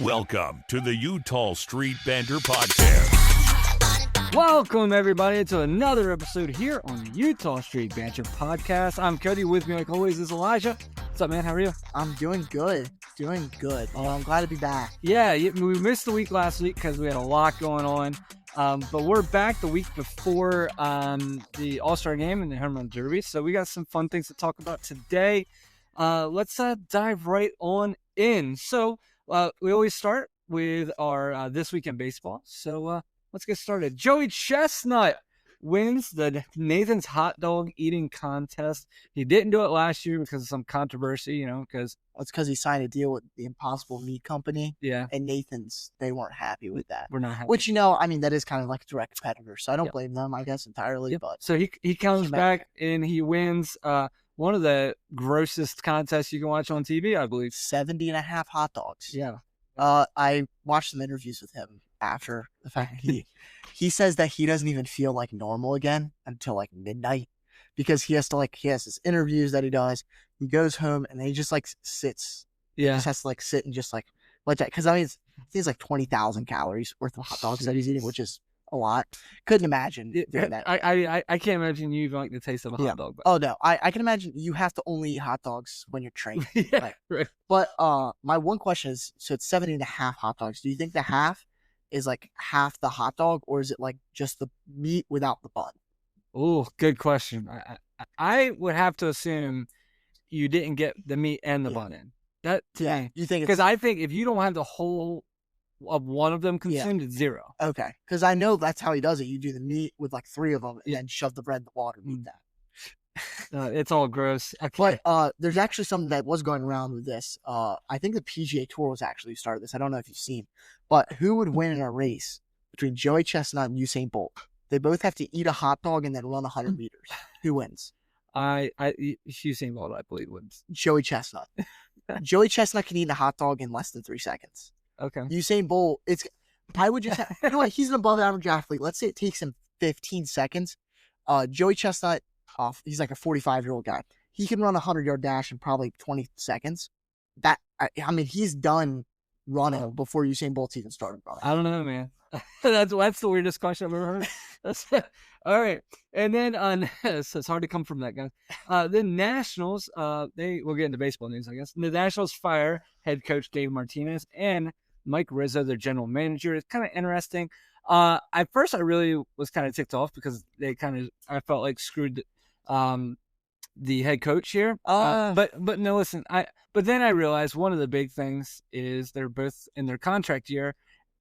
Welcome to the Utah Street Banter Podcast. Welcome, everybody, to another episode here on the Utah Street Banter Podcast. I'm Cody. With me, like always, is Elijah. What's up, man? How are you? I'm doing good. I'm glad to be back. Yeah, we missed the week last week because we had a lot going on. But we're back the week before the All-Star Game and the Home Run Derby. So we got some fun things to talk about today. Let's dive right on in. So we always start with our This Week in Baseball. So let's get started. Joey Chestnut wins the Nathan's Hot Dog Eating Contest. He didn't do it last year because of some controversy, because... It's because he signed a deal with the Impossible Meat Company. Yeah. And Nathan's, they weren't happy with that. We're not happy. Which, that is kind of like a direct competitor. So I don't blame them, I guess, entirely. Yep. But so he comes back and he wins one of the grossest contests you can watch on TV, I believe. 70 and a half hot dogs. Yeah. I watched some interviews with him after the fact he says that he doesn't even feel like normal again until like midnight because he has his interviews that he does. He goes home and he just sits. Yeah. He just has to sit and just let that. Because it's like 20,000 calories worth of hot dogs that he's eating, which is a lot. Couldn't imagine doing that. I can't imagine you even like the taste of a hot dog. But... Oh no, I can imagine you have to only eat hot dogs when you're training. Yeah, right. But my one question is, so it's 70 and a half hot dogs. Do you think the half is like half the hot dog, or is it like just the meat without the bun? Oh, good question. I would have to assume you didn't get the meat and the bun in. That to me, you think? Because I think if you don't have the whole of one of them consumed, it's zero. Okay, because I know that's how he does it. You do the meat with like 3 of them, and then shove the bread in the water and eat that. It's all gross. But there's actually something that was going around with this. I think the PGA Tour was actually started this. I don't know if you've seen, but who would win in a race between Joey Chestnut and Usain Bolt? They both have to eat a hot dog and then run 100 meters. Who wins? Usain Bolt, I believe, wins. Joey Chestnut. Joey Chestnut can eat a hot dog in less than 3 seconds. Okay. Usain Bolt, I would just have, he's an above average athlete. Let's say it takes him 15 seconds. Joey Chestnut, he's like a 45-year-old guy. He can run a 100-yard dash in probably 20 seconds. He's done running before Usain Bolt's even started running. I don't know, man. That's the weirdest question I've ever heard. All right. And then it's hard to come from that, guys. The Nationals, we'll get into baseball news, I guess. The Nationals fire head coach Dave Martinez and Mike Rizzo, their general manager. It's kind of interesting. At first, I really was kind of ticked off because I felt like screwed the head coach here. But no, listen. But then I realized one of the big things is they're both in their contract year,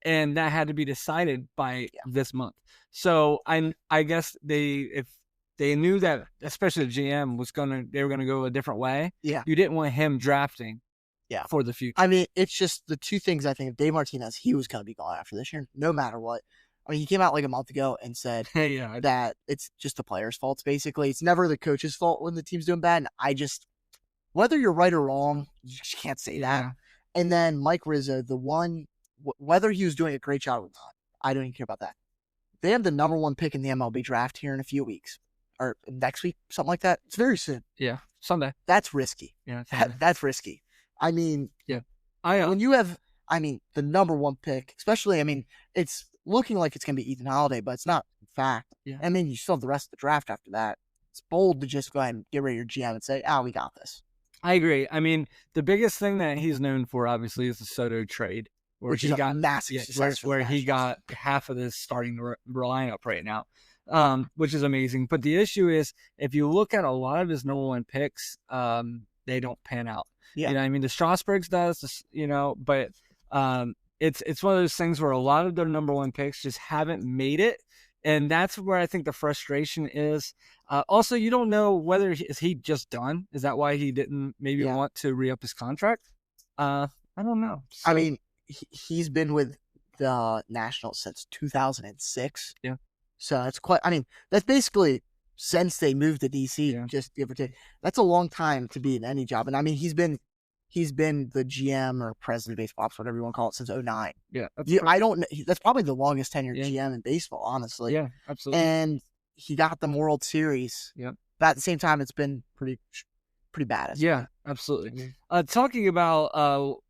and that had to be decided by this month. So I guess if they knew that, especially the GM they were gonna go a different way. Yeah, you didn't want him drafting. Yeah, for the future. It's just the two things I think of Dave Martinez. He was gonna be gone after this year, no matter what. He came out like a month ago and said that it's just the players' faults. Basically, it's never the coach's fault when the team's doing bad. And whether you're right or wrong, you just can't say that. And then Mike Rizzo, whether he was doing a great job or not, I don't even care about that. They have the number 1 pick in the MLB draft here in a few weeks. Or next week, something like that. It's very soon. Yeah, Sunday. That's risky. Yeah, that's risky. When you have, the number 1 pick, especially, it's looking like it's going to be Ethan Holiday, but it's not in fact. Yeah. You still have the rest of the draft after that. It's bold to just go ahead and get rid of your GM and say, we got this. I agree. The biggest thing that he's known for, obviously, is the Soto trade. Which he got massive success where he got half of this starting lineup right now, which is amazing. But the issue is, if you look at a lot of his number 1 picks, they don't pan out. Yeah. The Strasburg's does, but it's one of those things where a lot of their number 1 picks just haven't made it. And that's where I think the frustration is. Also, you don't know whether is he just done? Is that why he didn't maybe want to re-up his contract? I don't know. So, he's been with the Nationals since 2006. Yeah. So it's quite, that's basically since they moved to DC, just give or take. That's a long time to be in any job. And he's been the GM or president of baseball ops, whatever you want to call it, since 2009. Yeah. I don't know. That's probably the longest tenured GM in baseball, honestly. Yeah, absolutely. And he got them World Series. Yeah. But at the same time, it's been pretty bad. Yeah, absolutely. Talking about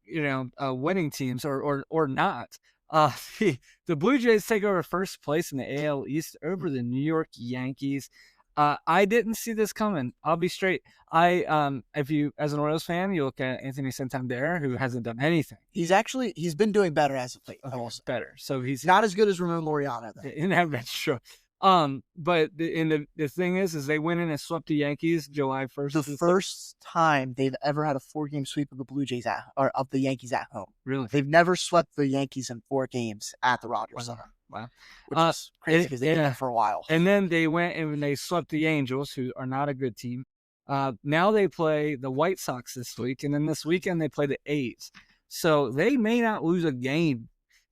winning teams or not. The Blue Jays take over first place in the AL East over the New York Yankees. I didn't see this coming. I'll be straight. If you, as an Orioles fan, you look at Anthony Santander, who hasn't done anything. He's been doing better as of late. Better. So he's not as good as Ramon Laureano, though. That's true. But the thing is they went in and swept the Yankees July 1st. The first time they've ever had a 4-game sweep of the Yankees at home. Really? They've never swept the Yankees in 4 games at the Rogers Center. Wow. Which is crazy because they did that for a while. And then they went and they swept the Angels, who are not a good team. Now they play the White Sox this week, and then this weekend they play the A's. So they may not lose a game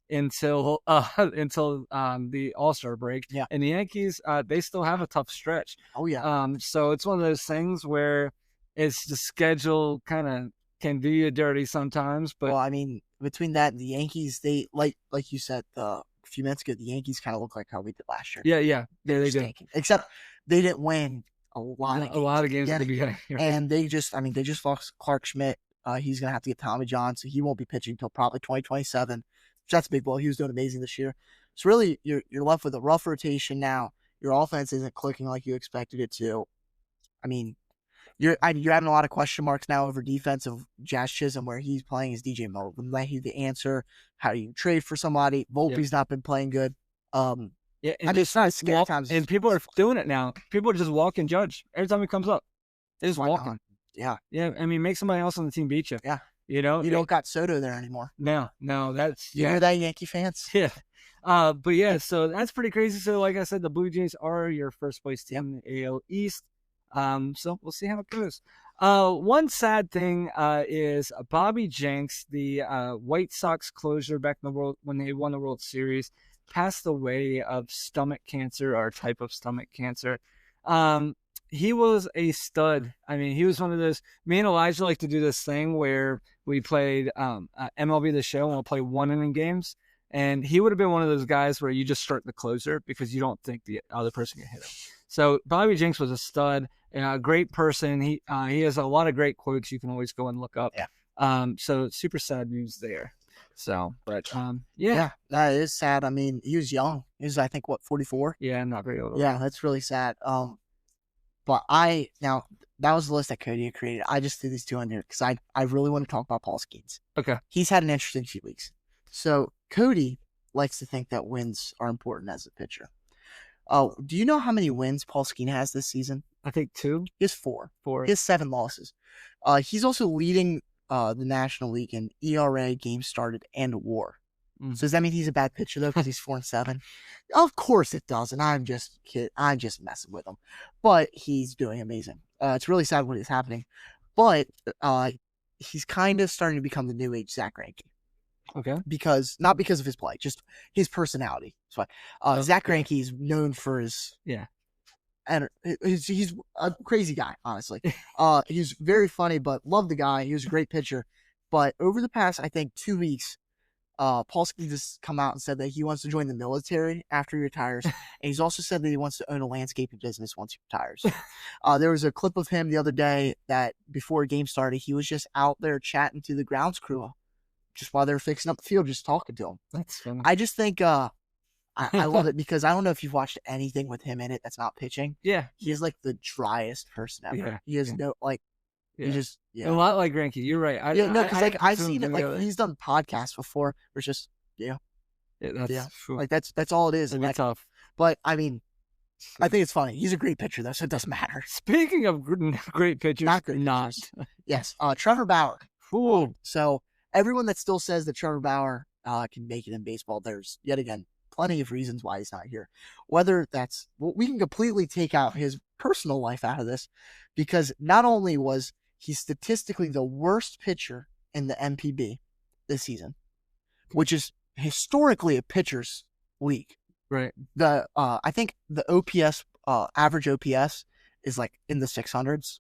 until the All-Star break. Yeah. And the Yankees, they still have a tough stretch. Oh yeah. So it's one of those things where it's the schedule kind of can do you dirty sometimes. But well, I mean, between that and the Yankees, they like you said a few minutes ago, the Yankees kind of look like how we did last year. Yeah, they did. Except they didn't win a lot of games at the beginning. And they just lost Clark Schmidt. He's gonna have to get Tommy John, so he won't be pitching until probably 2027. That's a big blow. He was doing amazing this year. So really, you're left with a rough rotation now. Your offense isn't clicking like you expected it to. I mean, you're having a lot of question marks now over defense of Jazz Chisholm, where he's playing as DJ Mulcahy the answer. How do you trade for somebody? Volpe's not been playing good. And it's not scary times. And people are doing it now. People just walk and judge every time he comes up. They just walk on. Yeah. I mean, make somebody else on the team beat you. Yeah. You don't got Soto there anymore. No, that's you hear that, Yankee fans? Yeah. But yeah, so that's pretty crazy. So like I said, the Blue Jays are your first place team in the AL East. So we'll see how it goes. One sad thing is Bobby Jenks, the White Sox closer back in the world when they won the World Series, passed away of stomach cancer or a type of stomach cancer. He was a stud. I mean, he was one of those. Me and Elijah like to do this thing where we played MLB The Show and we'll play 1-inning games. And he would have been one of those guys where you just start the closer because you don't think the other person can hit him. So Bobby Jenks was a stud and a great person. He has a lot of great quotes you can always go and look up. Yeah. So super sad news there. So, but yeah, that is sad. I mean, he was young. He was, I think, 44? Yeah, not very old. Yeah, that's really sad. But that was the list that Cody had created. I just threw these two in here because I really want to talk about Paul Skeens. Okay. He's had an interesting few weeks. So Cody likes to think that wins are important as a pitcher. Do you know how many wins Paul Skeens has this season? I think 2. He has 4. He has 7 losses. He's also leading the National League in ERA, games started, and WAR. So does that mean he's a bad pitcher, though, because he's 4-7? Of course it does, and I'm just kidding. I'm just messing with him. But he's doing amazing. It's really sad what is happening. But he's kind of starting to become the new age Zach Greinke. Okay. Not because of his play, just his personality. So Zach Greinke is known for his... Yeah. And he's a crazy guy, honestly. He's very funny, but love the guy. He was a great pitcher. But over the past, I think, 2 weeks, Paul Skeens has come out and said that he wants to join the military after he retires. And he's also said that he wants to own a landscaping business once he retires. There was a clip of him the other day that before a game started, he was just out there chatting to the grounds crew just while they were fixing up the field, just talking to them. That's funny. I just think I love it because I don't know if you've watched anything with him in it that's not pitching. Yeah. He is like the driest person ever. Yeah. He has no, like, he just, a lot like Greinke. You're right. I've seen it, like, he's done podcasts before where it's just, like, that's all it is. It'd be tough. But, I mean, I think it's funny. He's a great pitcher, though, so it doesn't matter. Speaking of great pitchers. Not great pitchers. Yes. Trevor Bauer. Cool. So, everyone that still says that Trevor Bauer can make it in baseball, there's, yet again, plenty of reasons why he's not here. Whether that's, we can completely take out his personal life out of this, because not only was he statistically the worst pitcher in the MPB this season, which is historically a pitcher's league. Right. I think the OPS, average OPS is like in the 600s.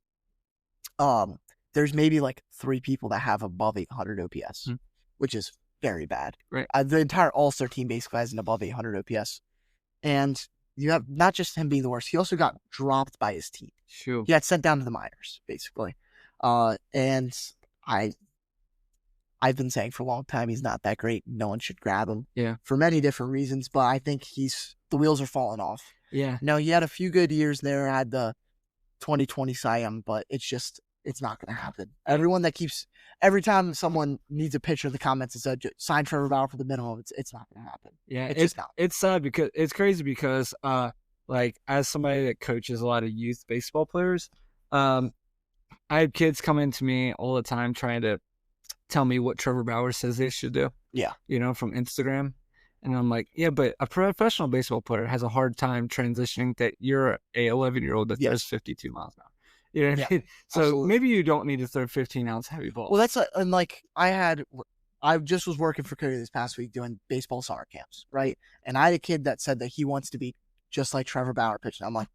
There's maybe like 3 people that have above 800 OPS, which is very bad. Right. The entire All-Star team basically has an above 800 OPS. And you have not just him being the worst, he also got dropped by his team. Sure. He got sent down to the minors, basically. And I I've been saying for a long time he's not that great. No one should grab him. Yeah. For many different reasons, but I think the wheels are falling off. Yeah. No, he had a few good years there. Had the 2020 Cy Young, but it's not going to happen. Every time someone needs a pitcher in the comments and said, sign Trevor Bauer for the minimum, it's not going to happen. Yeah. It's just not. It's sad because it's crazy because, like, as somebody that coaches a lot of youth baseball players, I have kids come into me all the time trying to tell me what Trevor Bauer says they should do. Yeah. From Instagram. And I'm like, yeah, but a professional baseball player has a hard time transitioning that you're a 11-year-old that throws 52 miles an hour. You know what I mean? So absolutely. maybe you don't need to throw 15-ounce heavy balls. Well, I just was working for Cody this past week doing baseball summer camps, right? And I had a kid that said that he wants to be just like Trevor Bauer pitching. I'm like,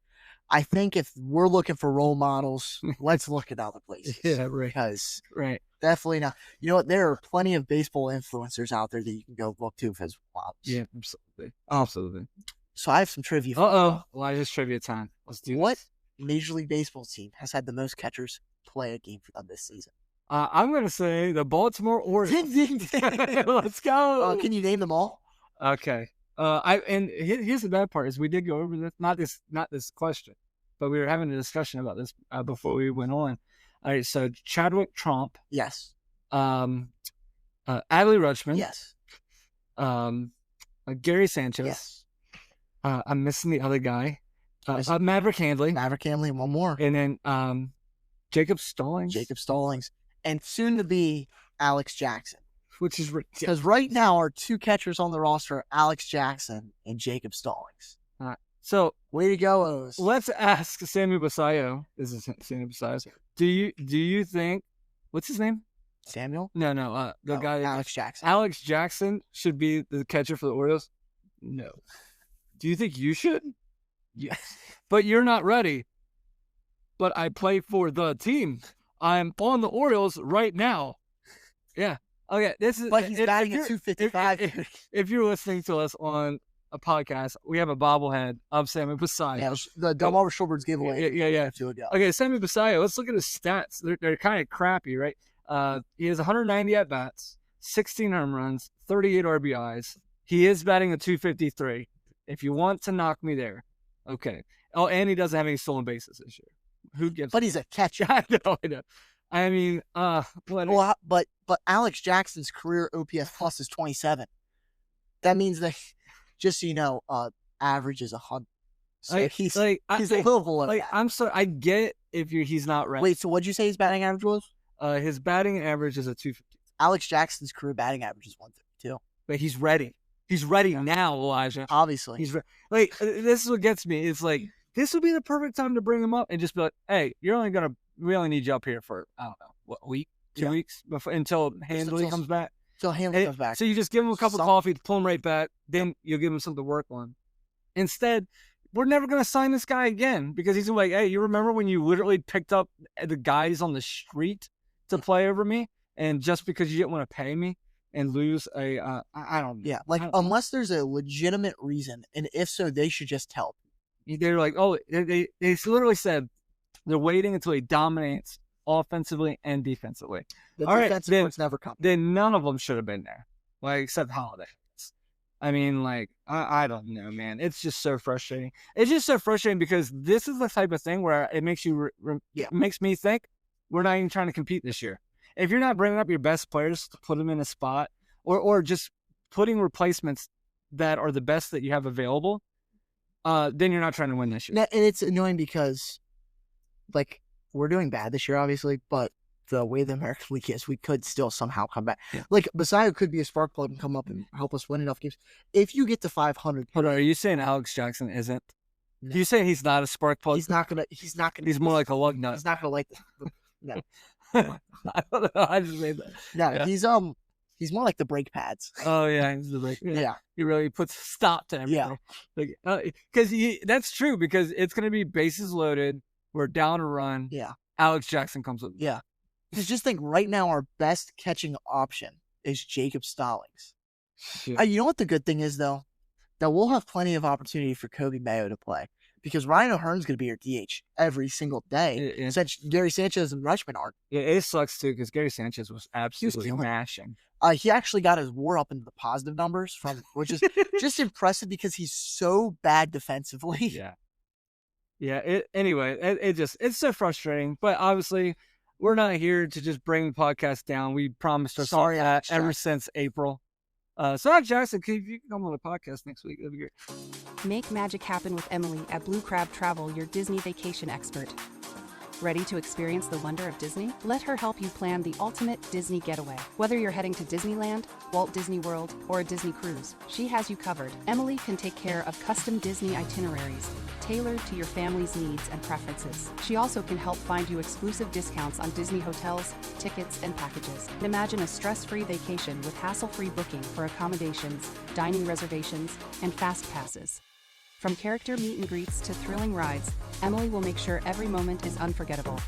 I think if we're looking for role models, let's look at other places. Yeah, right. Because definitely not. You know what? There are plenty of baseball influencers out there that you can go look to as models. Yeah, absolutely. So I have some trivia. Elijah's trivia time. Let's do what this. Major League Baseball team has had the most catchers play a game for them this season? I'm going to say the Baltimore Orioles. Let's go. Can you name them all? Okay. Here's the bad part is we did go over this, not this question, but we were having a discussion about this before we went on. All right, so Chadwick Tromp. Yes. Adley Rutschman. Yes. Gary Sanchez. Yes. I'm missing the other guy. Maverick Handley. One more. And then Jacob Stallings. And soon to be Alex Jackson. Which is ridiculous. Because right now our two catchers on the roster are Alex Jackson and Jacob Stallings. All right. So way to go, O's. Let's ask Sammy Basayo. This is Sammy Basayo. Do you think what's his name? Samuel? No. The guy Alex Jackson. Alex Jackson should be the catcher for the Orioles? No. Do you think you should? Yes. But you're not ready. But I play for the team. I'm on the Orioles right now. Yeah. Okay. This is. But he's batting at 255. If you're listening to us on a podcast, we have a bobblehead of Sammy Basayo. Yeah, the Delmarva Shorebirds giveaway. Yeah. Okay, Sammy Basayo. Let's look at his stats. They're kind of crappy, right? He has 190 at bats, 16 home runs, 38 RBIs. He is batting a 253. If you want to knock me there, okay. Oh, and he doesn't have any stolen bases this year. Who gives? But he's a catcher. I know. I mean, but Alex Jackson's career OPS plus is 27. That means that, just so you know, average is 100. So he's a little below that. I'm sorry. I get if he's not right. Wait, so what'd you say his batting average was? His batting average is a 250. Alex Jackson's career batting average is 152. But he's ready. He's ready now, Elijah. Obviously. He's this is what gets me. It's like, this would be the perfect time to bring him up and just be like, hey, we only need you up here for, I don't know, a week, 2 weeks until Handley comes back. Until Handley comes back. So you just give him a cup of coffee, pull him right back, then you'll give him something to work on. Instead, we're never going to sign this guy again because he's like, hey, you remember when you literally picked up the guys on the street to play over me? And just because you didn't want to pay me and lose I don't know. Yeah, unless there's a legitimate reason, and if so, they should just tell. They're like, they literally said they're waiting until he dominates offensively and defensively. The defensive part's never come. Then none of them should have been there, except Holiday. I mean, I don't know, man. It's just so frustrating. It's just so frustrating because this is the type of thing where it makes you, makes me think we're not even trying to compete this year. If you're not bringing up your best players to put them in a spot, or just putting replacements that are the best that you have available, then you're not trying to win this year. And it's annoying because, we're doing bad this year, obviously, but the way the American League is, we could still somehow come back. Yeah. Basayo could be a spark plug and come up and help us win enough games. If you get to 500. Hold on, are you saying Alex Jackson isn't? No. You saying he's not a spark plug? He's not gonna. He's more like a lug nut. He's not gonna like the no. I don't know. I just made that. No, yeah. He's more like the brake pads. Oh yeah, he's the brake. Yeah, he really puts a stop to everything. Yeah, because that's true. Because it's gonna be bases loaded. We're down a run. Yeah, Alex Jackson comes up. Yeah, because just think right now our best catching option is Jacob Stallings. You know what the good thing is though, that we'll have plenty of opportunity for Kobe Mayo to play because Ryan O'Hearn's going to be your DH every single day since Gary Sanchez and Rutschman aren't. Yeah, it sucks too because Gary Sanchez was absolutely smashing. He actually got his WAR up into the positive numbers which is just impressive because he's so bad defensively. Yeah. It's so frustrating, but obviously we're not here to just bring the podcast down. We promised ourselves that ever since April. So Jackson, if you can come on the podcast next week, that'd be great. Make magic happen with Emily at Blue Crab Travel, your Disney vacation expert. Ready to experience the wonder of Disney? Let her help you plan the ultimate Disney getaway. Whether you're heading to Disneyland, Walt Disney World, or a Disney cruise, she has you covered. Emily can take care of custom Disney itineraries, tailored to your family's needs and preferences. She also can help find you exclusive discounts on Disney hotels, tickets, and packages. Imagine a stress-free vacation with hassle-free booking for accommodations, dining reservations, and fast passes. From character meet and greets to thrilling rides, Emily will make sure every moment is unforgettable.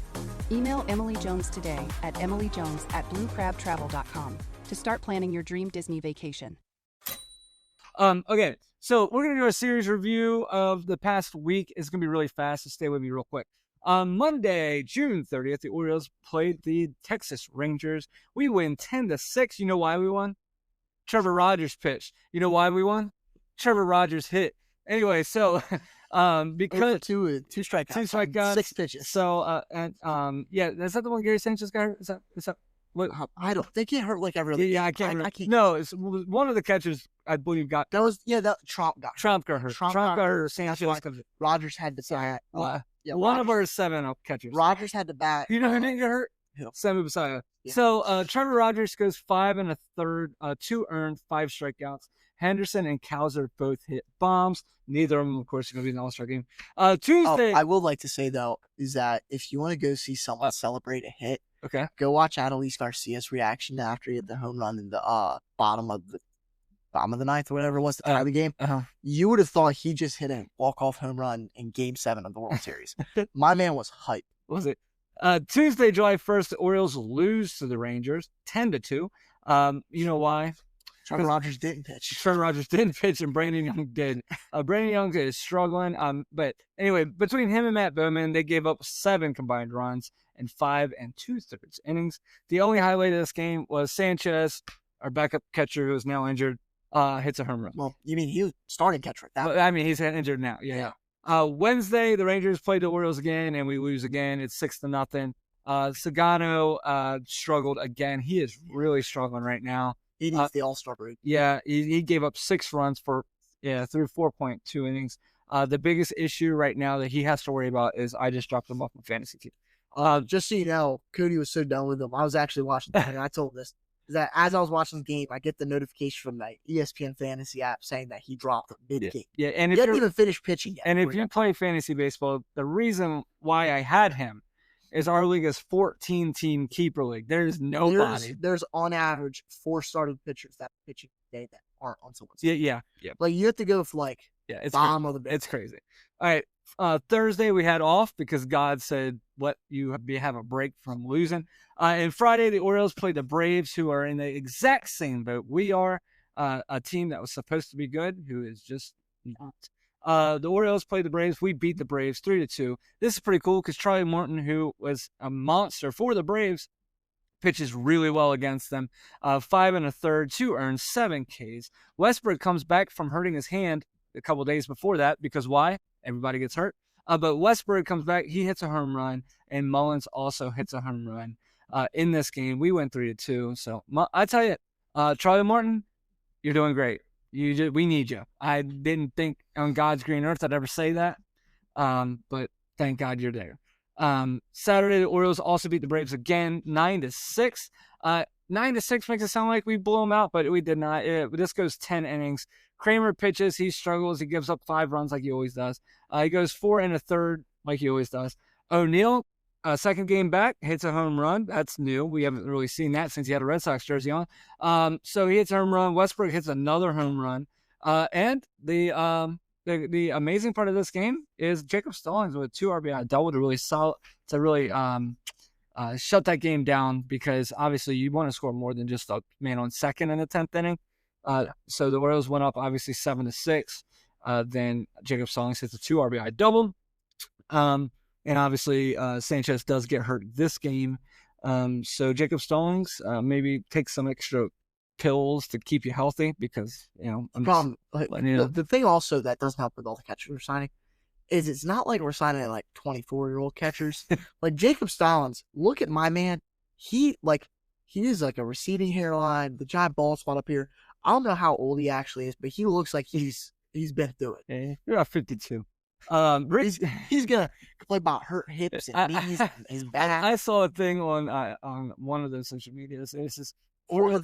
Email Emily Jones today at emilyjones@bluecrabtravel.com to start planning your dream Disney vacation. Okay, so we're going to do a series review of the past week. It's going to be really fast, so stay with me real quick. On Monday, June 30th, the Orioles played the Texas Rangers. We win 10-6. You know why we won? Trevor Rogers pitched. You know why we won? Trevor Rogers hit. Anyway, so because two strikeouts, 6 pitches. So yeah, is that the one Gary Sanchez got hurt? Is that what? I don't. They get hurt like every other. Yeah, I can't. Remember. No, it's one of the catchers. I believe got that Trump got hurt. Trump got hurt. Sanchez. Rogers had to bat. One of our 7 catchers. Rogers had to bat. You know who didn't get hurt? Sammy Basallo. Yeah. So Trevor Rogers goes 5 1/3, 2 earned, 5 strikeouts. Henderson and Cowser both hit bombs. Neither of them, of course, are going to be in the All-Star game. Tuesday. I would like to say, though, is that if you want to go see someone celebrate a hit, okay, go watch Adolis Garcia's reaction after he hit the home run in the bottom of the 9th or whatever it was, the tie of the game. You would have thought he just hit a walk-off home run in Game 7 of the World Series. My man was hyped. Was it? Tuesday, July 1st, the Orioles lose to the Rangers 10-2. You know why? Trevor Rogers didn't pitch. Trevor Rogers didn't pitch, and Brandon Young did. Brandon Young is struggling. But anyway, between him and Matt Bowman, they gave up 7 combined runs in 5 2/3 innings. The only highlight of this game was Sanchez, our backup catcher who is now injured, hits a home run. Well, you mean he was starting catcher at that point. I mean, he's injured now. Yeah. Wednesday, the Rangers played the Orioles again, and we lose again. It's 6-0. Sagano struggled again. He is really struggling right now. He needs the All-Star break. Yeah, he gave up 6 runs through 4.2 innings. The biggest issue right now that he has to worry about is I just dropped him off my fantasy team. Just so you know, Cody was so done with him. I was actually watching the game, and I told this. That as I was watching the game, I get the notification from the ESPN Fantasy app saying that he dropped mid-game. Yeah, and he didn't even finish pitching yet. And if you play fantasy baseball, the reason why I had him is our league is 14-team keeper league. There's nobody. There's on average 4 starting pitchers that pitching today that aren't on someone's team. Yeah. Like you have to go for it's bottom crazy. of the bench. It's crazy. All right. Thursday we had off because God said let you have a break from losing. And Friday the Orioles played the Braves, who are in the exact same boat we are. A team that was supposed to be good, who is just not. The Orioles played the Braves. We beat the Braves 3-2. This is pretty cool because Charlie Morton, who was a monster for the Braves, pitches really well against them. 5 1/3, 2 earned, 7 Ks. Westbrook comes back from hurting his hand a couple days before that because why? Everybody gets hurt. But Westbrook comes back. He hits a home run, and Mullins also hits a home run. In this game, we went 3-2. So I tell you, Charlie Morton, you're doing great. We need you. I didn't think on God's green earth I'd ever say that, but thank God you're there. Saturday, the Orioles also beat the Braves again, 9-6. 9-6 makes it sound like we blew them out, but we did not. This goes 10 innings. Kramer pitches. He struggles. He gives up 5 runs like he always does. He goes 4 1/3 like he always does. O'Neill, second game back, hits a home run. That's new. We haven't really seen that since he had a Red Sox jersey on. So he hits a home run. Westbrook hits another home run. And the amazing part of this game is Jacob Stallings with 2 RBI double to really shut that game down, because obviously you want to score more than just a man on second in the 10th inning. So the Orioles went up obviously 7-6. then Jacob Stallings hits a 2 RBI double. And obviously, Sanchez does get hurt this game. So Jacob Stallings, maybe take some extra pills to keep you healthy because, the thing also that doesn't help with all the catchers we're signing is it's not like we're signing like 24-year-old catchers. Like Jacob Stallings, look at my man. He is like a receding hairline, the giant bald spot up here. I don't know how old he actually is, but he looks like he's been through it. Yeah, you're at 52. He's gonna complain about hurt hips and knees and his back. I saw a thing on one of those social medias. It's just you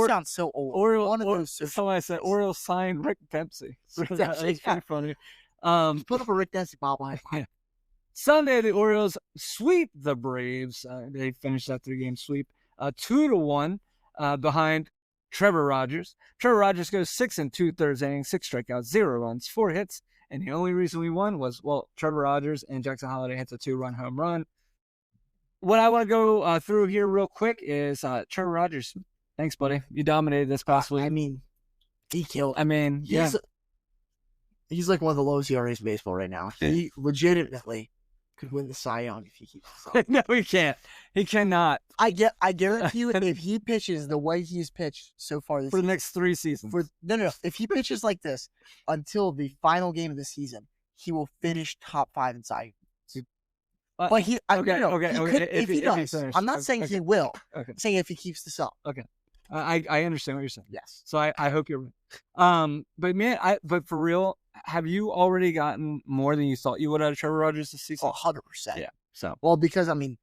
sound so old. Somebody said Orioles signed Rick Dempsey. That's pretty funny. Put up a Rick Dempsey bobblehead. Yeah. Sunday, the Orioles sweep the Braves. They finished that 3-game sweep, 2-1 behind Trevor Rogers. Trevor Rogers goes 6 2/3 innings, 6 strikeouts, 0 runs, 4 hits, and the only reason we won was Trevor Rogers and Jackson Holliday hits a 2-run home run. What I want to go through here real quick is Trevor Rogers. Thanks, buddy. You dominated this past week. I mean, he killed. He's like one of the lowest ERAs in baseball right now. He legitimately could win the Cy Young if he keeps this up. No, he can't. He cannot. I guarantee you, if he pitches the way he's pitched so far this for the next 3 seasons. No. If he pitches like this until the final game of the season, he will finish top 5 in Cy Young. But he could, if he does. I'm not saying he will. Okay. I'm saying if he keeps this up. Okay. I understand what you're saying. Yes. So I hope you're right. But man, but for real, have you already gotten more than you thought you would out of Trevor Rogers this season? 100%. Yeah. So because and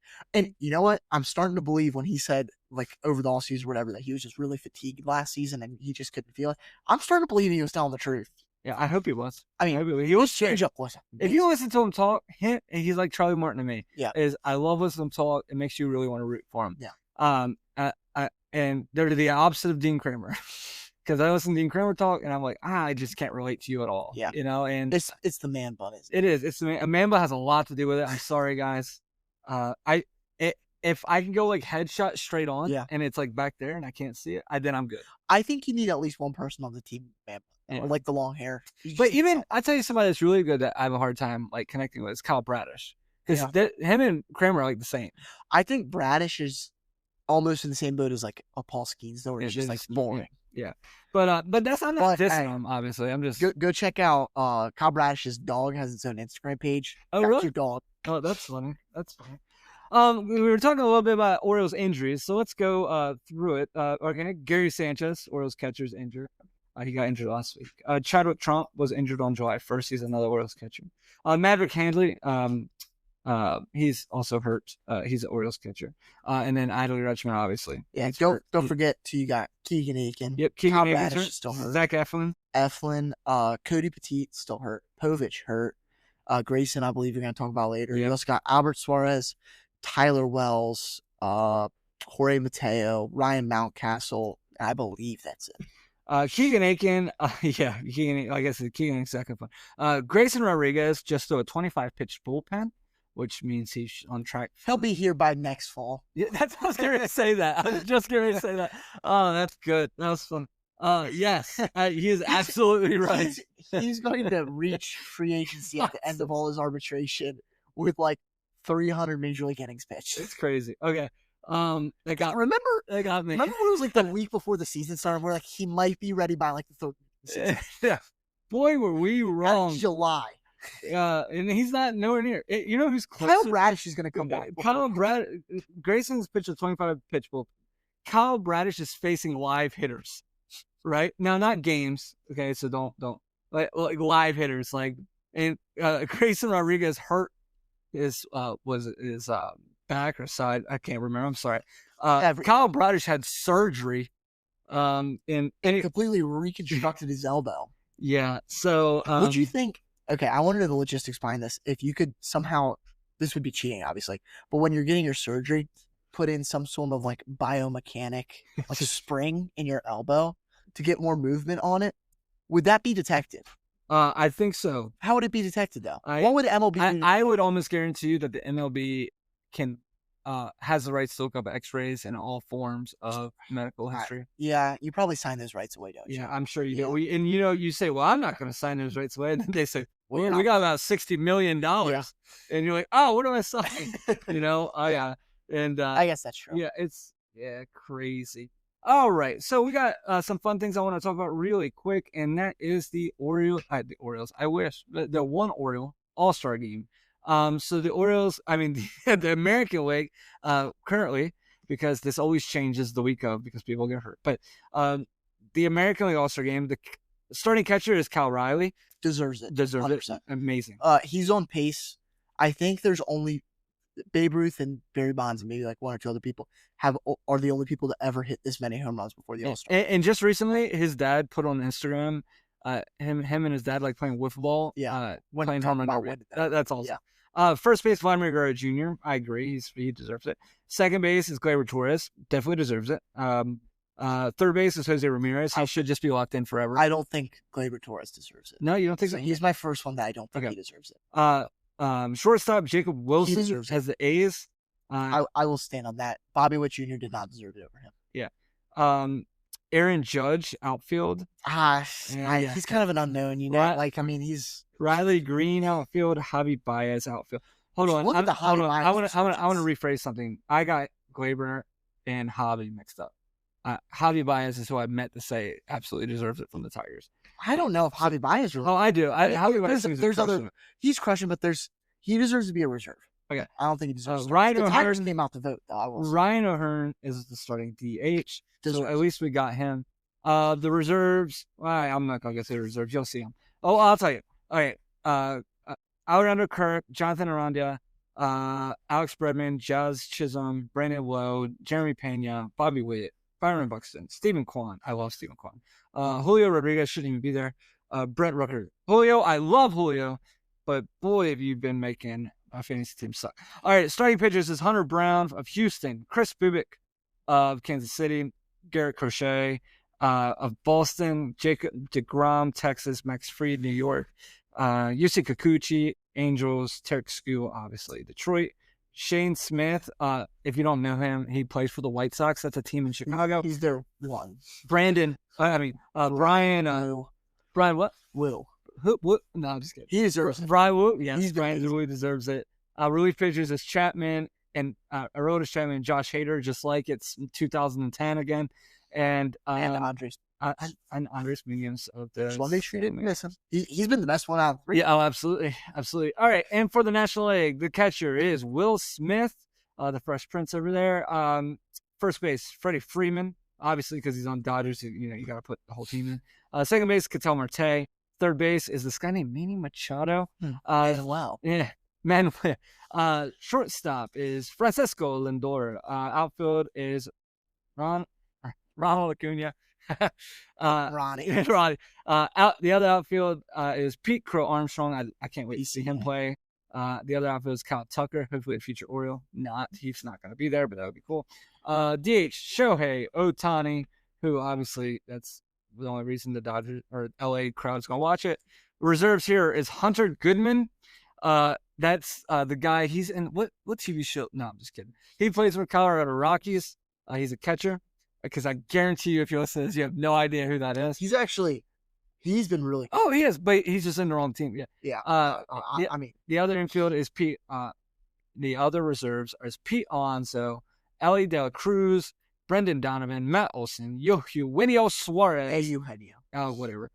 you know what? I'm starting to believe when he said like over the all season or whatever that he was just really fatigued last season and he just couldn't feel it. I'm starting to believe he was telling the truth. Yeah, I hope he was. I mean, he was change up. If you listen to him talk, he's like Charlie Martin to me. Yeah. I love listening to him talk. It makes you really want to root for him. Yeah. And they're the opposite of Dean Kramer. Because I listen to Dean Kramer talk, and I'm like, I just can't relate to you at all. Yeah. And it's the man bun. It is. It's the man. A man bun has a lot to do with it. I'm sorry, guys. If I can go like headshot straight on, and it's like back there, and I can't see it, then I'm good. I think you need at least one person on the team, man, or like the long hair. But even I tell you, somebody that's really good that I have a hard time like connecting with is Kyle Bradish, because him and Kramer are like the same. I think Bradish is almost in the same boat as like a Paul Skeens, though. It's just like boring. Yeah. But that's not dissing him, obviously. I'm just go check out Kyle Bradish's dog has its own Instagram page. Oh, really? Your dog. Oh, that's funny. That's funny. We were talking a little bit about Orioles injuries, so let's go through it. Okay, Gary Sanchez, Orioles catcher's injured. He got injured last week. Chadwick Trump was injured on July 1st. He's another Orioles catcher. Maverick Handley, he's also hurt. He's an Orioles catcher. And then Adley Rutschman, obviously. Yeah, don't forget you got Keegan Aiken. Yep, Keegan Aiken's still hurt. Zach Eflin. Cody Petit still hurt. Povich hurt. Grayson, I believe you're going to talk about later. Yep. You also got Albert Suarez, Tyler Wells, Jorge Mateo, Ryan Mountcastle. I believe that's it. Keegan Aiken, Keegan, I guess Keegan Aiken's second one. Grayson Rodriguez just threw a 25-pitch bullpen, which means he's on track. He'll be here by next fall. Yeah, that's what I was going to say that. I was just going to say that. Oh, that's good. That was fun. Yes, he is absolutely right. He's going to reach free agency at the end of all his arbitration with like 300 major league innings pitched. It's crazy. Okay. They got me. Remember when it was like the week before the season started, where like he might be ready by like the third. Yeah. Boy, were we wrong. That's July. And he's not nowhere near. You know who's close? Kyle Bradish is going to come back. Grayson's pitched a 25-pitch bull. Kyle Bradish is facing live hitters, right? Now, not games. Okay, so don't like live hitters. Like, and Grayson Rodriguez hurt his back or side. I can't remember. I'm sorry. Kyle Bradish had surgery. And completely reconstructed his elbow. Yeah. So, what do you think? Okay, I wonder the logistics behind this. If you could somehow, this would be cheating, obviously, but when you're getting your surgery, put in some sort of like biomechanic, like a spring in your elbow to get more movement on it. Would that be detected? I think so. How would it be detected though? What would MLB do? I would almost guarantee you that the MLB can has the rights to look up X-rays and all forms of medical history. Yeah, you probably sign those rights away, don't you? Yeah, I'm sure you Yeah. do. And you say, well, I'm not going to sign those rights away. And then they say, Well, well, you're we not. got about $60 million. And you're like, oh, what am I signing? Oh, yeah. And I guess that's true. yeah, it's crazy. All right. So we got some fun things I want to talk about really quick. And that is the Orioles. I wish. The one Oriole All-Star game. So the Orioles, the American League, currently, because this always changes the week of because people get hurt. But the American League All-Star game, the starting catcher is Cal Riley. Deserves it. 100%. Amazing. He's on pace. I think there's only Babe Ruth and Barry Bonds and maybe like one or two other people are the only people to ever hit this many home runs before the All-Star. And just recently, his dad put on Instagram, him and his dad like playing wiffle ball. Yeah. Playing home run. That's awesome. Yeah. First base, Vladimir Guerrero Jr. I agree. He deserves it. Second base is Gleyber Torres. Definitely deserves it. Third base is Jose Ramirez. He should just be locked in forever. I don't think Gleyber Torres deserves it. No, you don't think so? He's my first one that I don't think he deserves it. Shortstop Jacob Wilson deserves has the A's. I will stand on that. Bobby Witt Jr. did not deserve it over him. Yeah. Aaron Judge, outfield. He's kind of an unknown, he's Riley Green, outfield. Javi Baez, outfield. Hold on. Look at the Javi Baez. I want to rephrase something. I got Gleyber and Javi mixed up. Javi Baez is who I meant to say absolutely deserves it from the Tigers. I don't know if Javi Baez really. Oh, I do. Javi Baez there's other. He's crushing, but he deserves to be a reserve. Okay. I don't think he deserves. Ryan the Tigers O'Hearn came out to vote. Ryan O'Hearn is the starting DH. So at least we got him. The reserves. I'm not gonna say the reserves. You'll see them. Oh, I'll tell you. All right. Alexander Kirk, Jonathan Arandia, Alex Bregman, Jazz Chisholm, Brandon Lowe, Jeremy Pena, Bobby Witt, Byron Buxton, Stephen Kwan. I love Stephen Kwan. Julio Rodriguez shouldn't even be there. Brent Rooker. Julio, I love Julio, but boy, have you been making my fantasy team suck. All right, starting pitchers is Hunter Brown of Houston, Chris Bubik of Kansas City, Garrett Crochet of Boston, Jacob deGrom, Texas, Max Fried, New York, Yusei Kikuchi, Angels, Tarek Skule, obviously, Detroit. Shane Smith, if you don't know him, he plays for the White Sox. That's a team in Chicago. He's their one. Brian, Brian what? Will. Who? No, I'm just kidding. He deserves it. Brian Wu? Yes, Brian really deserves it. Relief pitchers is Chapman and Aroldis Chapman and Josh Hader, just like it's 2010 again. And Andres. And Andres Munoz of the just want to make sure you didn't miss him. He's been the best one out of three. Yeah, absolutely. All right, and for the National League, the catcher is Will Smith, the Fresh Prince over there. First base, Freddie Freeman, obviously because he's on Dodgers. You got to put the whole team in. Second base, Ketel Marte. Third base is this guy named Manny Machado. Wow. Yeah, Manuel. Shortstop is Francisco Lindor. Outfield is Ronald Acuna. Ronnie. The other outfield is Pete Crow Armstrong. I can't wait to see him play. The other outfield is Kyle Tucker, hopefully a future Oriole. He's not going to be there, but that would be cool. DH Shohei Ohtani, who obviously that's the only reason the Dodgers or LA crowd is going to watch it. Reserves here is Hunter Goodman. That's the guy. He's in what TV show? No, I'm just kidding. He plays for Colorado Rockies. He's a catcher. Because I guarantee you, if you listen to this, you have no idea who that is. He's been really good. Oh, he is, but he's just in the wrong team. Yeah. Yeah. The other infield is Pete. The other reserves is Pete Alonso, Ellie De La Cruz, Brendan Donovan, Matt Olson, Eugenio Suarez. Eugenio. Whatever.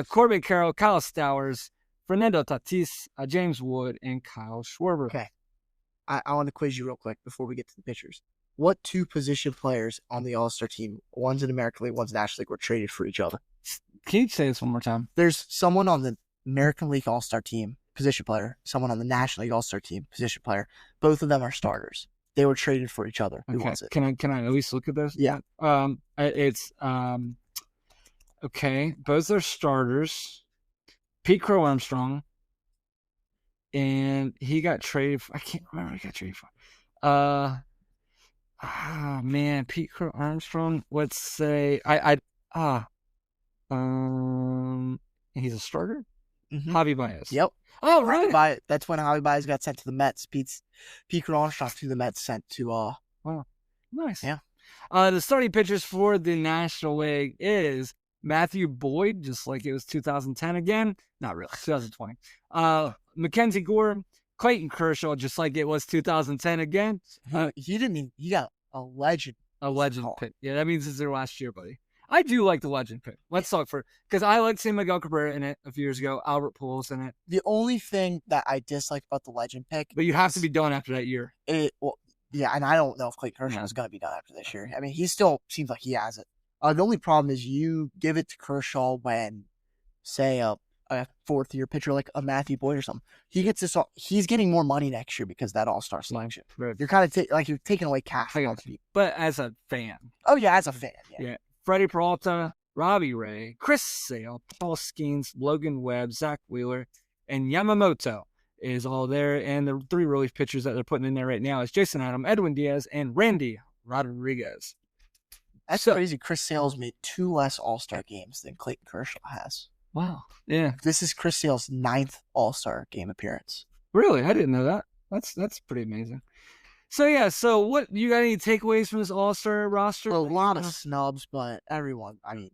Corbin Carroll, Kyle Stowers, Fernando Tatis, James Wood, and Kyle Schwarber. Okay. I want to quiz you real quick before we get to the pitchers. What two position players on the All-Star team, one's in American League, one's National League, were traded for each other? Can you say this one more time? There's someone on the American League All-Star team, position player, someone on the National League All-Star team, position player. Both of them are starters. They were traded for each other. Who was it? Can I at least look at this? Yeah. It's okay. Both are starters. Pete Crow Armstrong, and he got traded. I can't remember what he got traded for. Man, Pete Crow Armstrong. Let's say he's a starter. Javi Baez. Yep. Oh, right. That's when Javi Baez got sent to the Mets. Pete Armstrong to the Mets sent to. Wow. Nice. Yeah. The starting pitchers for the National League is Matthew Boyd, just like it was 2010 again. Not really, 2020. Mackenzie Gore, Clayton Kershaw, just like it was 2010 again. He got a legend. A legend pick. Yeah, that means it's their last year, buddy. I do like the legend pick. Let's talk because I liked seeing Miguel Cabrera in it a few years ago. Albert Pujols in it. The only thing that I dislike about the legend pick, but you have to be done after that year. Yeah, and I don't know if Clayton Kershaw is going to be done after this year. I mean, he still seems like he has it. The only problem is you give it to Kershaw when, say, a fourth-year pitcher like a Matthew Boyd or something. He gets this. He's getting more money next year because that All-Star selection. Right. You're kind of you're taking away cash. But as a fan. Oh yeah, as a fan. Yeah. Freddie Peralta, Robbie Ray, Chris Sale, Paul Skeens, Logan Webb, Zach Wheeler, and Yamamoto is all there. And the 3 relief pitchers that they're putting in there right now is Jason Adam, Edwin Diaz, and Randy Rodriguez. That's crazy. Chris Sale's made 2 less All-Star games than Clayton Kershaw has. Wow. Yeah. This is Chris Sale's 9th All-Star game appearance. Really? I didn't know that. That's pretty amazing. So what you got any takeaways from this All-Star roster? A lot of snubs, but everyone, I mean,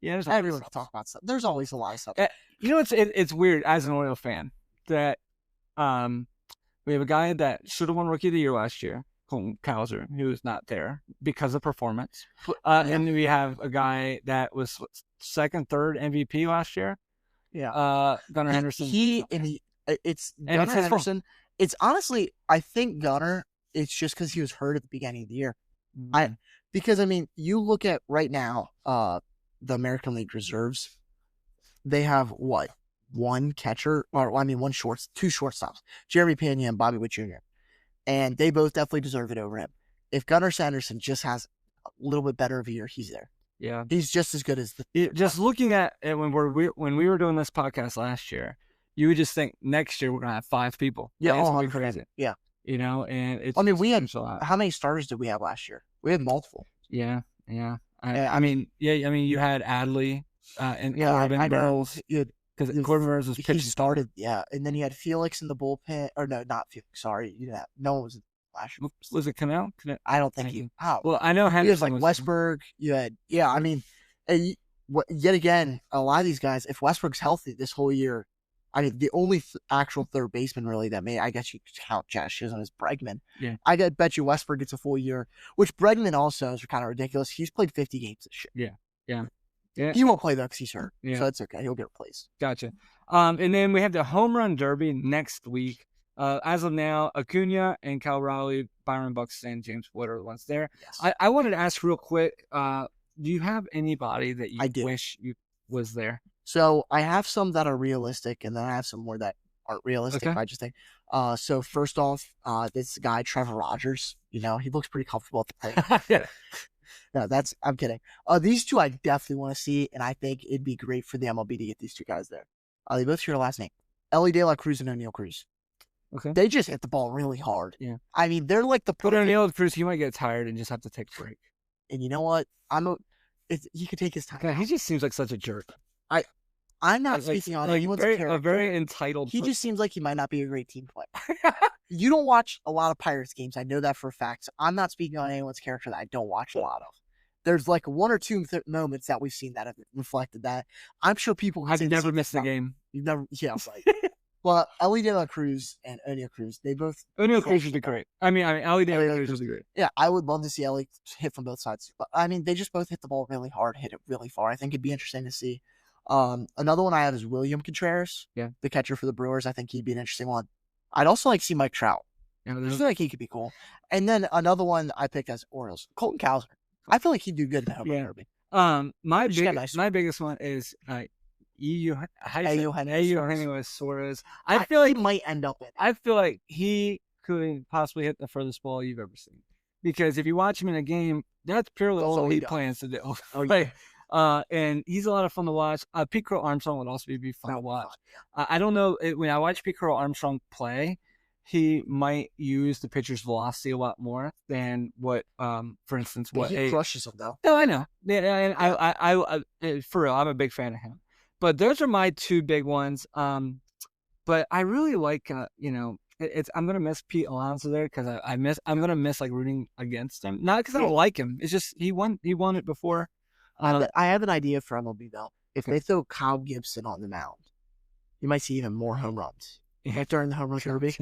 everyone can talk about stuff. There's always a lot of stuff. You know, it's weird as an Oil fan that we have a guy that should have won Rookie of the Year last year, Colton Cowser, who's not there because of performance. And we have a guy that was second, third MVP last year. Yeah. Gunnar Henderson. It's Gunnar Henderson. It's honestly, I think Gunnar, it's just because he was hurt at the beginning of the year. Because I mean, you look at right now, the American League reserves, they have what? 1 catcher, or I mean, 2 shortstops, Jeremy Pena and Bobby Witt Jr. And they both definitely deserve it over him. If Gunnar Sanderson just has a little bit better of a year, he's there. Yeah, he's just as good as just looking at it when we were doing this podcast last year, you would just think next year we're gonna have 5 people. Yeah, it's gonna be crazy. Yeah, you know, and it's. I mean, we had how many starters did we have last year? We had multiple. Yeah. I mean, you had Adley and Corbin Burns. Because Corbin Burns was pitching. He started, and then you had Felix in the bullpen. Or no, not Felix. Sorry, no one was in last year. Was it Cannell? I don't think he. Oh, well, I know Henderson. You had Westberg. You had I mean, yet again, a lot of these guys. If Westberg's healthy this whole year, I mean, the only actual third baseman really that I guess you could count Jazz Chisholm as Bregman. Yeah, I bet you Westberg gets a full year, which Bregman also is kind of ridiculous. He's played 50 games this year. Yeah. He won't play though because he's hurt. Yeah. So it's okay. He'll get replaced. Gotcha. And then we have the Home Run Derby next week. As of now, Acuna and Cal Raleigh, Byron Buxton, and James Wood are the ones there. Yes. I wanted to ask real quick, do you have anybody that you wish you was there? So I have some that are realistic, and then I have some more that aren't realistic. Okay. I just think. So first off, this guy Trevor Rogers. You know, he looks pretty comfortable at the plate. Yeah. No, I'm kidding. These 2 I definitely want to see, and I think it'd be great for the MLB to get these 2 guys there. They both share the last name. Ellie De La Cruz and O'Neal Cruz. Okay. They just hit the ball really hard. Yeah. I mean, they're like the perfect. But O'Neal Cruz, he might get tired and just have to take a break. And you know what? He could take his time. God, he just seems like such a jerk. I'm not speaking on anyone's character. A very entitled. He just seems like he might not be a great team player. You don't watch a lot of Pirates games. I know that for a fact. So I'm not speaking on anyone's character that I don't watch a lot of. There's like 1 or 2 moments that we've seen that have reflected that. I'm sure people have never missed a game. You've never, right. Well, Ellie De La Cruz and O'Neal Cruz, they both. O'Neal Cruz would be great. I mean, Ellie De La Cruz would be great. Yeah, I would love to see Ellie hit from both sides. But I mean, they just both hit the ball really hard, hit it really far. I think it'd be interesting to see. Another one I have is William Contreras, the catcher for the Brewers. I think he'd be an interesting one. I'd also like to see Mike Trout. I feel like he could be cool. And then another one I picked as Orioles, Colton Cowser. I feel like he'd do good in the Home Run Derby. My biggest one is Eugenio Suarez. I feel like he might end up in it. I feel like he could possibly hit the furthest ball you've ever seen. Because if you watch him in a game, that's purely all he plans to do. And he's a lot of fun to watch. Pete Crow Armstrong would also be fun to watch. I don't know, when I watch Pete Crow Armstrong play, he might use the pitcher's velocity a lot more than what, for instance, he crushes him though. No, I know. Yeah, and I for real, I'm a big fan of him. But those are my two big ones. But I really like, I'm gonna miss Pete Alonso there because I'm gonna miss like rooting against him. Not because I don't like him. It's just he won it before. I have an idea for MLB though. If they throw Kyle Gibson on the mound, you might see even more home runs. During the home run derby.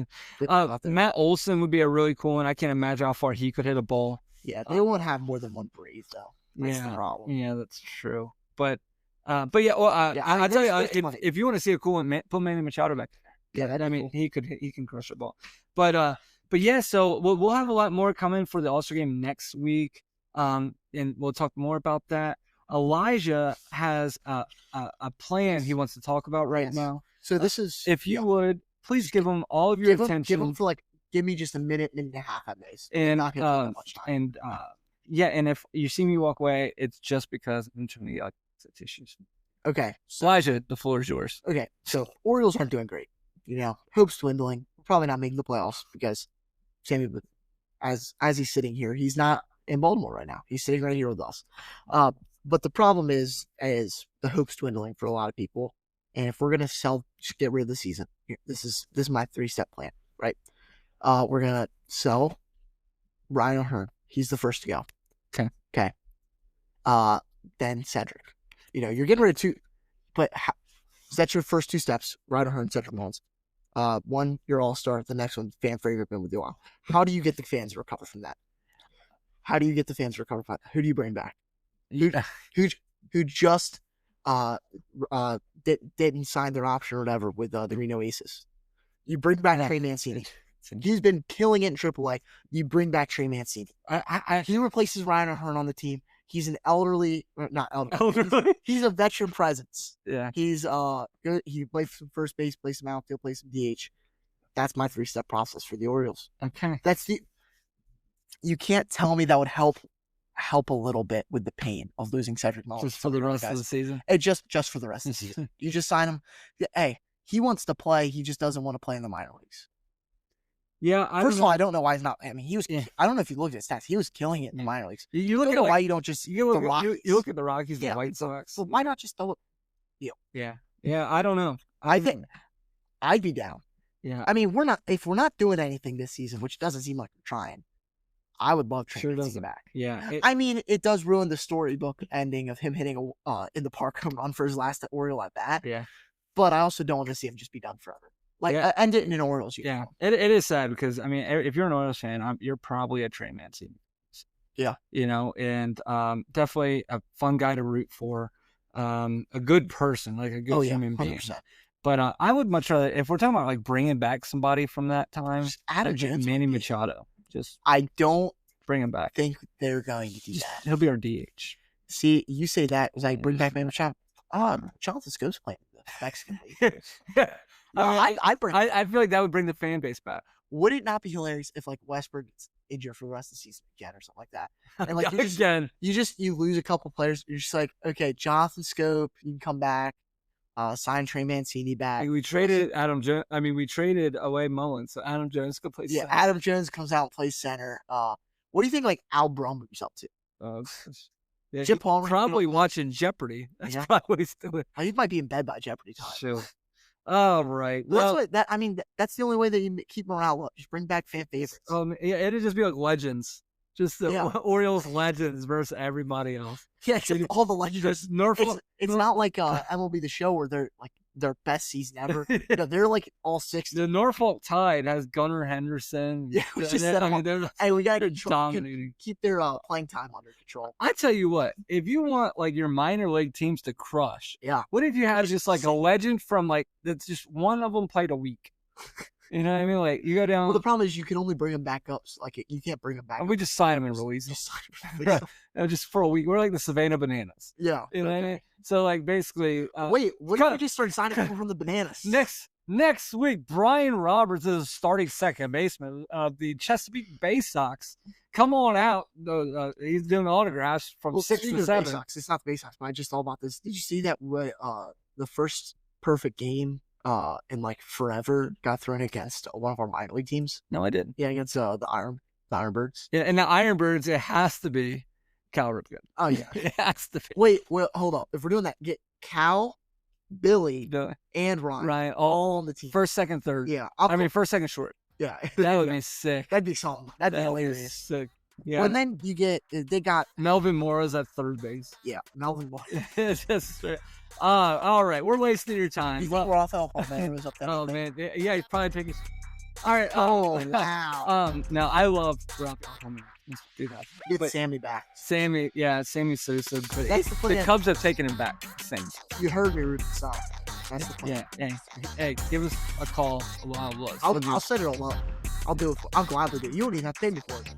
Matt Olson would be a really cool one. I can't imagine how far he could hit a ball. Yeah, they won't have more than one Brave though. That's the problem. Yeah, that's true. But yeah. Well, I'll tell you, if you want to see a cool one, put Manny Machado back there. Yeah, I mean, he can crush the ball. But yeah. So we'll have a lot more coming for the All-Star game next week. And we'll talk more about that. Elijah has a plan he wants to talk about right now. So this is, if you would please give him all of your attention. Give him for give me just a minute and a half at least. And not gonna take that much time. And and if you see me walk away, it's just because I'm trying to get tissues. Okay, so, Elijah, the floor is yours. Okay, so Orioles aren't doing great. Hope's dwindling. We're probably not making the playoffs because Sammy, as he's sitting here, he's not in Baltimore right now. He's sitting right here with us. But the problem is the hope's dwindling for a lot of people. And if we're gonna get rid of the season, this is my 3-step plan, right? We're gonna sell Ryan O'Hearn. He's the first to go. Okay. Then Cedric. You're getting rid of 2, but that's your first 2 steps. Ryan O'Hearn, Cedric Mullins. One, your all-star. The next one, fan favorite, been with you all. How do you get the fans to recover from that? How do you get the fans to recover from that? Who do you bring back? Who just didn't sign their option or whatever with the Reno Aces? You bring back Trey Mancini. He's been killing it in AAA. You bring back Trey Mancini. He replaces Ryan O'Hearn on the team. He's an not elderly. He's a veteran presence. Yeah. He's good. He plays some first base, plays some outfield, plays some DH. That's my 3-step process for the Orioles. Okay. You can't tell me that would help a little bit with the pain of losing Cedric Mullins. Just for the rest of the season? Just for the rest of the season. You just sign him. Hey, he wants to play. He just doesn't want to play in the minor leagues. Yeah. First of all, I don't know why he's not. I mean, he was. Yeah. I don't know if you looked at his stats. He was killing it in the minor leagues. You look at why you don't just you look at the Rockies, the White Sox. So why not just throw it? Yeah. I don't know. I think I'd be down. Yeah. I mean, if we're not doing anything this season, which doesn't seem like we're trying, I would love Trey Mancini back. Yeah. I mean, it does ruin the storybook ending of him hitting a in the park home run for his last Oriole at bat. Yeah. But I also don't want to see him just be done forever. End it in an Orioles uniform. Yeah. It is sad because, I mean, if you're an Orioles fan, you're probably a Trey Mancini. Yeah. And definitely a fun guy to root for. A good person, like a good human being. 100%. But I would much rather, if we're talking about bringing back somebody from that time, Adam Jones, Manny Machado. I don't bring him back. Think they're going to do that. He'll be our DH. See, you say that as I bring back Manny Machado. Jonathan Scope's playing the Mexican League. I feel like that would bring the fan base back. Would it not be hilarious if Westbrook gets injured for the rest of the season again or something like that? And you lose a couple players. You're just okay, Jonathan Scope, you can come back. Sign Trey Mancini back. We traded Adam Jones. I mean, we traded away Mullins, so Adam Jones could play center. Adam Jones comes out and plays center. What do you think Al Brumby's up to? Jim Palmer probably watching Jeopardy. That's probably what he's doing. He might be in bed by Jeopardy time. Sure. All right. Well, that's the only way that you keep morale up. Just bring back fan favorites. It'd just be like legends. Just the Orioles legends versus everybody else. Yeah, except all the legends. Norfolk. It's not like MLB The Show where they're their best season ever. They're all 60. The Norfolk Tide has Gunnar Henderson. Yeah, we gotta keep their playing time under control. I tell you what, if you want your minor league teams to crush, what if you had just a legend from that's just one of them played a week? You know what I mean? You go down. Well, the problem is you can only bring them back up. You can't bring them back. We just sign them and release them. Just for a week. We're like the Savannah Bananas. Yeah. You know what I mean? So basically. Wait, what if we just start signing people from the Bananas? Next week, Brian Roberts is starting second baseman of the Chesapeake Bay Sox. Come on out. He's doing autographs from 6 to 7. Bay Sox, it's not the Bay Sox, but I just thought about this. Did you see that the first perfect game in forever got thrown against one of our minor league teams? No, I didn't. Yeah, against the Ironbirds. Yeah, and the Ironbirds, it has to be Cal Ripken. Oh yeah, it has to be. Wait, hold up. If we're doing that, get Cal, Billy, and Ryan all on the team. First, second, third. Yeah. first, second, short. Yeah. That would be sick. That'd be something. That'd be hilarious. Sick. Yeah. Well, and then they got Melvin Morris at third base. Yeah, Melvin Morris. It's just all right. We're wasting your time. You think Rafael Palmeiro was up there? Oh man, yeah, he's probably taking. All right. Oh wow. No, I love Rafael Palmeiro. Let's do that. Get Sammy back. Sammy Sosa. But That's the plan. The Cubs have taken him back. Same. You heard me, Ruben South. That's the plan. Yeah. Hey, give us a call. I'll set it all up. I'll do it. I'll gladly do it. You don't even have to pay me for it.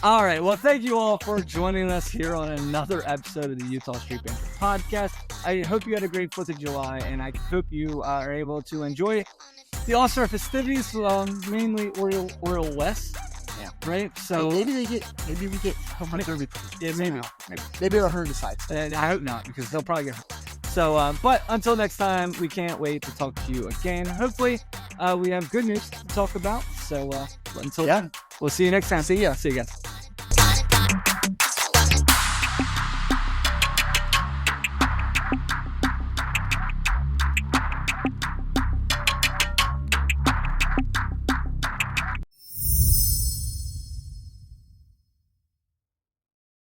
All right. Well, thank you all for joining us here on another episode of the Utah Street Banter podcast. I hope you had a great 4th of July, and I hope you are able to enjoy the All-Star festivities, mainly Oriole West. Yeah. Right. So maybe we get home run derby. Yeah, maybe. Maybe our herd decides. I hope not, because they'll probably get hurt. So, but until next time, we can't wait to talk to you again. Hopefully, we have good news to talk about. So, until then, we'll see you next time. See ya. See you guys.